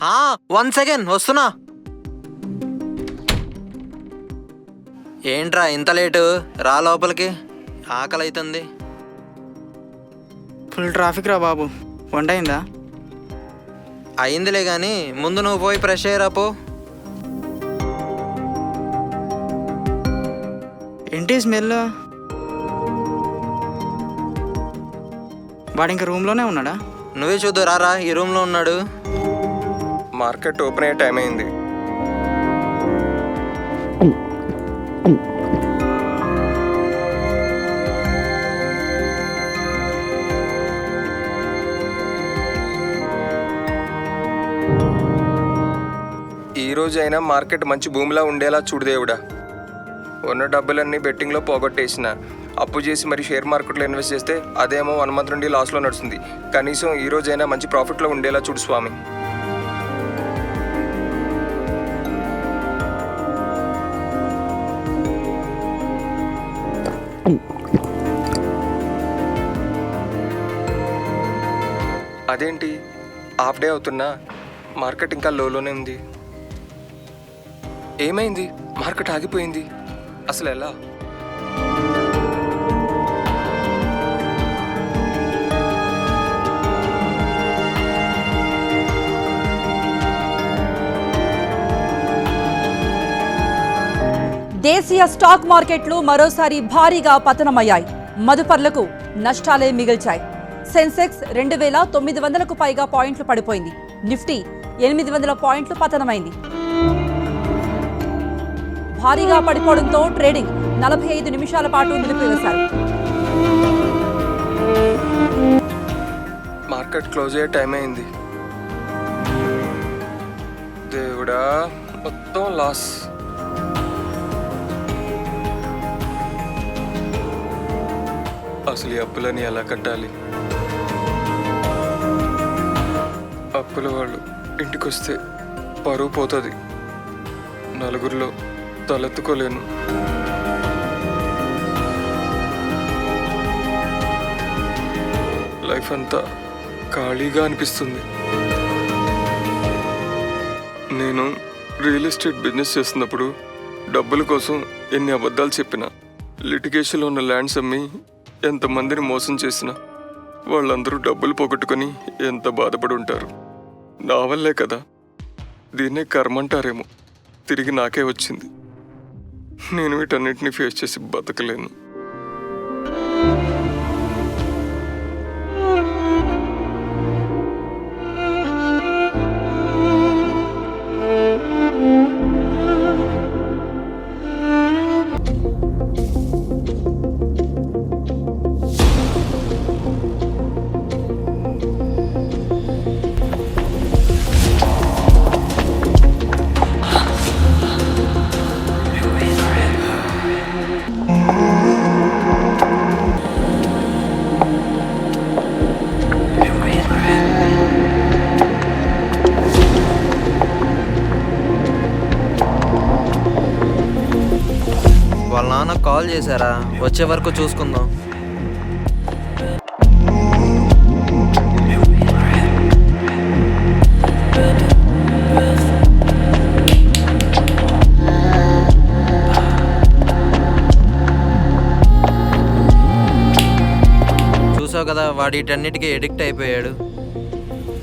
1 second వస్తున్నా. ఏంట్రా ఇంత లేటు? రా లోపలికి, ఆకలి అవుతుంది. ఫుల్ ట్రాఫిక్ రా బాబు. వంట అయిందా? అయిందిలే కానీ ముందు నువ్వు పోయి ఫ్రెష్ అయ్యరా పో. ఏంటి స్మెల్? వాడు ఇంకా రూమ్లోనే ఉన్నాడా? నువ్వే చూద్దు రారా, ఈ రూమ్లో ఉన్నాడు. మార్కెట్ ఓపెన్ అయ్యే టైం అయింది. ఈ రోజు అయినా మార్కెట్ మంచి భూమిలా ఉండేలా చూడు దేవుడా. ఉన్న డబ్బులన్నీ బెట్టింగ్లో పోగొట్టేసిన, అప్పు చేసి మరి షేర్ మార్కెట్లో ఇన్వెస్ట్ చేస్తే అదేమో 1 మంత్ నుండి లాస్లో నడుస్తుంది. కనీసం ఈ రోజైనా మంచి ప్రాఫిట్లో ఉండేలా చూడు స్వామి. అదేంటి హాఫ్ డే అవుతున్నా మార్కెట్ ఇంకా లోలోనే ఉంది. ఏమైంది? మార్కెట్ ఆగిపోయింది. అసలు ఎలా? దేశీయ స్టాక్ మార్కెట్లు మరోసారి భారీగా పతనమయ్యాయి. మదుపర్లకు నష్టాలే మిగిల్చాయి. సెన్సెక్స్ 2900కు పైగా పాయింట్లు పడిపోయింది. నిఫ్టీ 800 పాయింట్లు పతనమైంది. భారీగా పడిపోవడంతో ట్రేడింగ్ 45 నిమిషాల పాటు నిలిపివేశారు. మార్కెట్ క్లోజ్ అయ్యే టైం అయింది. దేవుడా, మొత్తం లాస్. అసలు ఈ అప్పులని ఎలా కట్టాలి? అప్పుల వాళ్ళు ఇంటికి వస్తే పరువు పోతుంది. నలుగురిలో తలెత్తుకోలేను. లైఫ్ అంతా ఖాళీగా అనిపిస్తుంది. నేను రియల్ ఎస్టేట్ బిజినెస్ చేస్తున్నప్పుడు డబ్బుల కోసం ఎన్ని అబద్ధాలు చెప్పినా, లిటిగేషన్లో ఉన్న ల్యాండ్స్ అమ్మి ఎంతమందిని మోసం చేసినా వాళ్ళందరూ డబ్బులు పోగొట్టుకొని ఎంత బాధపడి ఉంటారు. నా వల్లే కదా. దీన్నే కర్మ అంటారేమో. తిరిగి నాకే వచ్చింది. నేను వీటన్నిటిని ఫేస్ చేసి బతకలేను. వాళ్ళ నాన్న కాల్ చేశారా? వచ్చే వరకు చూసుకుందాం. చూసావు కదా, వాడిటన్నిటికీ ఎడిక్ట్ అయిపోయాడు.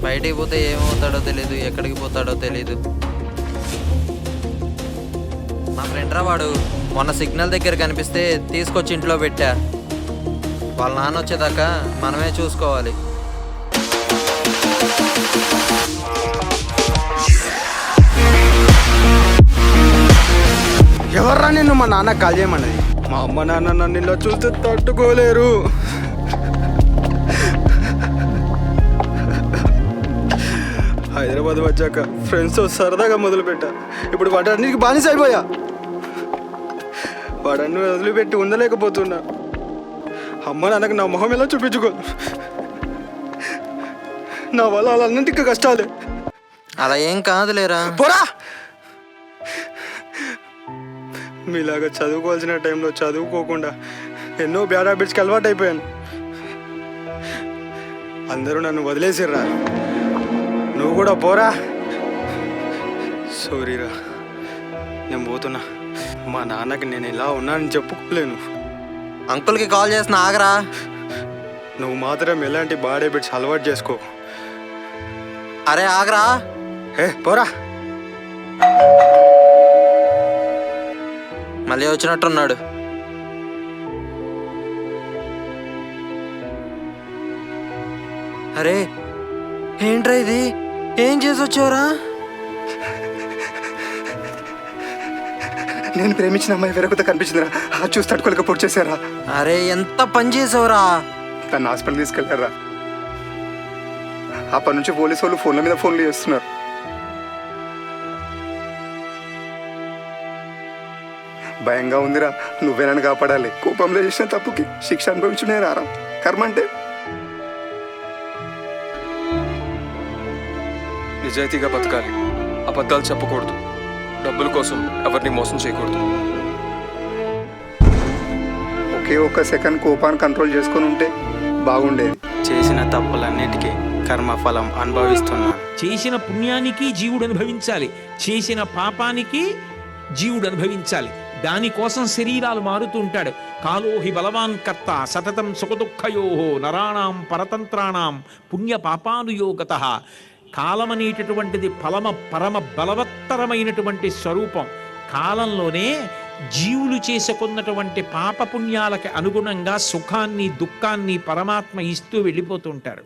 బయటికి పోతే ఏమవుతాడో తెలీదు, ఎక్కడికి పోతాడో తెలీదు. మా ఫ్రెండ్ రా వాడు. మొన్న సిగ్నల్ దగ్గర కనిపిస్తే తీసుకొచ్చి ఇంట్లో పెట్టా. వాళ్ళ నాన్న వచ్చేదాకా మనమే చూసుకోవాలి. ఎవర్రా నిన్ను మా నాన్న కాల్ చేయమన్నది? మా అమ్మ నాన్న నన్ను ఇలా చూస్తే తట్టుకోలేరు. హైదరాబాద్ వచ్చాక ఫ్రెండ్స్తో సరదాగా మొదలుపెట్టా. ఇప్పుడు వాటన్నిటికి బానిస అయిపోయా. వాడన్ని వదిలిపెట్టి ఉండలేకపోతున్నా. అమ్మ నాన్నకు నా మొహం ఎలా చూపించుకో. నా వల్ల వాళ్ళన్నింటికి కష్టాలే. అలా ఏం కాదులేరా. పోరా. మీలాగా చదువుకోవాల్సిన టైంలో చదువుకోకుండా ఎన్నో బ్యాడ్ హ్యాబిట్స్కి అలవాటు అయిపోయాను. అందరూ నన్ను వదిలేసిర్రా. నువ్వు కూడా పోరా. సారీరా, నేను పోతున్నా. మా నాన్నకి నేను ఎలా ఉన్నానని చెప్పుకోలేను. అంకుల్కి కాల్ చేసిన ఆగరా. నువ్వు మాత్రం ఎలాంటి బాడ్ హ్యాబిట్స్ అలవాటు చేసుకో. అరే ఆగరా. పోరా. మళ్ళీ వచ్చినట్టున్నాడు. అరే ఏంట్రా ఇది, ఏం చేసి వచ్చావురా? నేను ప్రేమించిన అమ్మాయి వేరొకతో కనిపించిందిరా, చూసి తట్టుకోలేక పొడి చేశారా. అరే ఎంత పని చేసావురా. తను హాస్పిటల్ తీసుకెళ్లారా. అప్పటి నుంచి పోలీసు వాళ్ళు ఫోన్ల మీద ఫోన్లు చేస్తున్నారు. భయంగా ఉందిరా, నువ్వే నన్ను కాపాడాలి. కోపంలో చేసిన తప్పుకి శిక్ష అనుభవించునే రారా. కర్మ అంటే నిజాయితీగా బతకాలి, అబద్ధాలు చెప్పకూడదు, డబ్బుల కోసం ఎవరిని మోసం చేయకూడదు. ఒకే ఒక్క సెకండ్ కోపాన్ని కంట్రోల్ చేసుకొని ఉంటే బాగుండేది. చేసిన తప్పులన్నిటికీ కర్మఫలం అనుభవిస్తున్నాను. చేసిన పుణ్యానికి జీవుడు అనుభవించాలి, చేసిన పాపానికి జీవుడు అనుభవించాలి. దానికోసం శరీరాలు మారుతూ ఉంటాడు. కాలోహి బలవాన్ కర్త సతతం సుఖదుఃఖయో నరాణాం పరతంత్రాణం పుణ్య పాపానుయోగత. కాలం అనేటటువంటిది పరమ బలవత్తరమైనటువంటి స్వరూపం. కాలంలోనే జీవులు చేసుకున్నటువంటి పాపపుణ్యాలకి అనుగుణంగా సుఖాన్ని దుఃఖాన్ని పరమాత్మ ఇస్తూ వెళ్ళిపోతూ ఉంటారు.